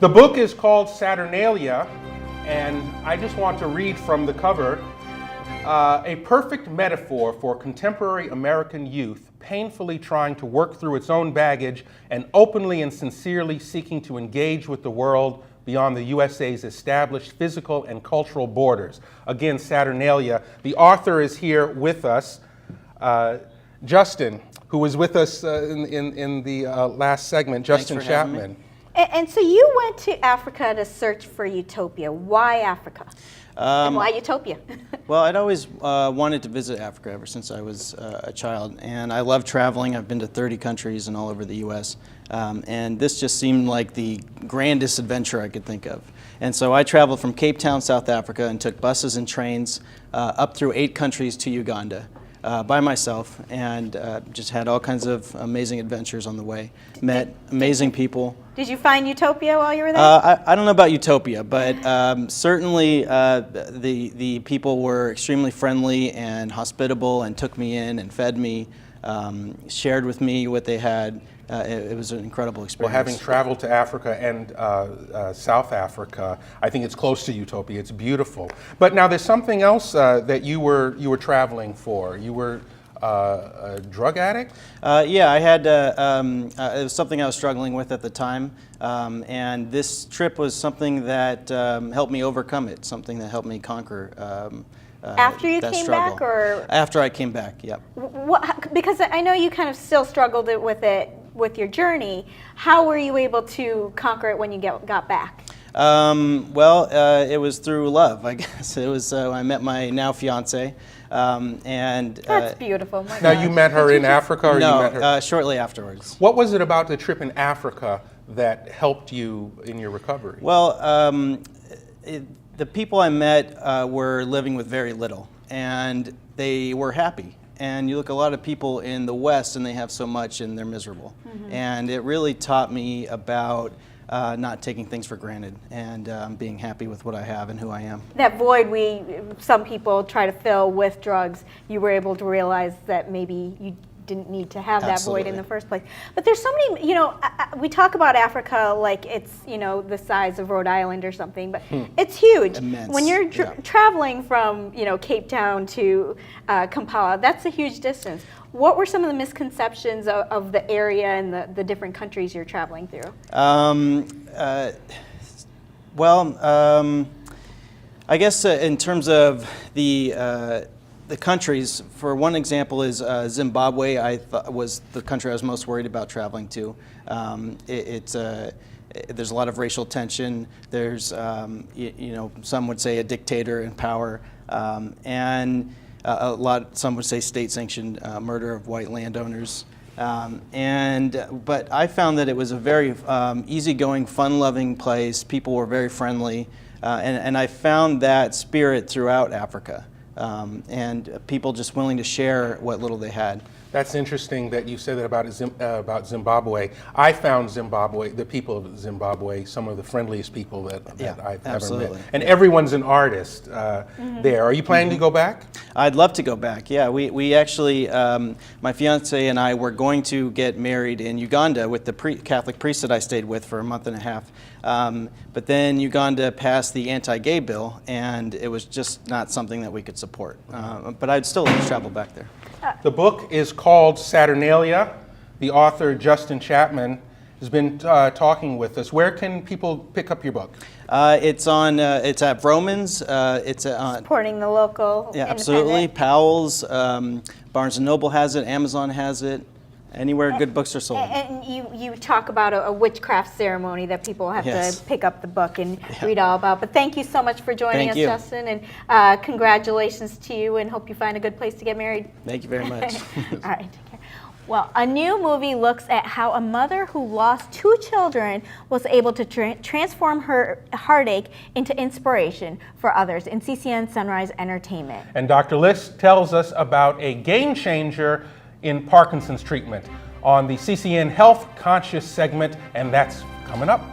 The book is called Saturnalia, and I just want to read from the cover. A perfect metaphor for contemporary American youth painfully trying to work through its own baggage and openly and sincerely seeking to engage with the world beyond the USA's established physical and cultural borders. Again, Saturnalia. The author is here with us, Justin, who was with us in the last segment, Justin Chapman. And so you went to Africa to search for utopia. Why Africa? And why utopia? Well, I'd always wanted to visit Africa ever since I was a child, and I love traveling. I've been to 30 countries and all over the U.S., and this just seemed like the grandest adventure I could think of. And so I traveled from Cape Town, South Africa, and took buses and trains up through 8 countries to Uganda by myself, and just had all kinds of amazing adventures on the way. Met amazing people. Did you find utopia while you were there? I don't know about utopia, but certainly the people were extremely friendly and hospitable and took me in and fed me, shared with me what they had. It was an incredible experience. Well, having traveled to Africa and South Africa, I think it's close to utopia. It's beautiful. But now there's something else that you were traveling for. You were a drug addict? Yeah, I had, it was something I was struggling with at the time, and this trip was something that helped me overcome it, something that helped me conquer after you came back, or? After I came back, yep. Because I know you kind of still struggled with your journey. How were you able to conquer it when you got back? Well, it was through love, I guess. It was, I met my now fiance. And that's beautiful. My now gosh. You met her in Africa, or no, you met her shortly afterwards. What was it about the trip in Africa that helped you in your recovery? Well, the people I met were living with very little, and they were happy. And you look at a lot of people in the West, and they have so much, and they're miserable. Mm-hmm. And it really taught me about not taking things for granted, and being happy with what I have and who I am. That void some people try to fill with drugs, you were able to realize that maybe you didn't need to have that void in the first place. But there's so many, we talk about Africa like it's, the size of Rhode Island or something, but it's huge. Immense. When you're traveling from, Cape Town to Kampala, that's a huge distance. What were some of the misconceptions of the area and the different countries you're traveling through? I guess in terms of the countries, for one example is Zimbabwe. I thought was the country I was most worried about traveling to. There's a lot of racial tension. There's, some would say a dictator in power, and some would say state-sanctioned murder of white landowners. But I found that it was a very easygoing, fun-loving place. People were very friendly, and I found that spirit throughout Africa. And people just willing to share what little they had. That's interesting that you said that about Zimbabwe. I found the people of Zimbabwe, some of the friendliest people that I've ever met. And everyone's an artist there. Are you planning to go back? I'd love to go back, yeah. We actually, my fiance and I were going to get married in Uganda with the Catholic priest that I stayed with for a month and a half. But then Uganda passed the anti-gay bill, and it was just not something that we could support. But I'd still like to travel back there. The book is called Saturnalia. The author, Justin Chapman, has been talking with us. Where can people pick up your book? It's at Vroman's. It's supporting the local. Yeah, absolutely. Powell's, Barnes & Noble has it. Amazon has it. Anywhere good books are sold. And you talk about a witchcraft ceremony that people have to pick up the book and read all about. But thank you so much for joining us, Justin, and congratulations to you, and hope you find a good place to get married. Thank you very much. All right, take care. Well, a new movie looks at how a mother who lost 2 children was able to transform her heartache into inspiration for others in CCN Sunrise Entertainment. And Dr. List tells us about a game changer in Parkinson's treatment on the CCN Health Conscious segment, and that's coming up.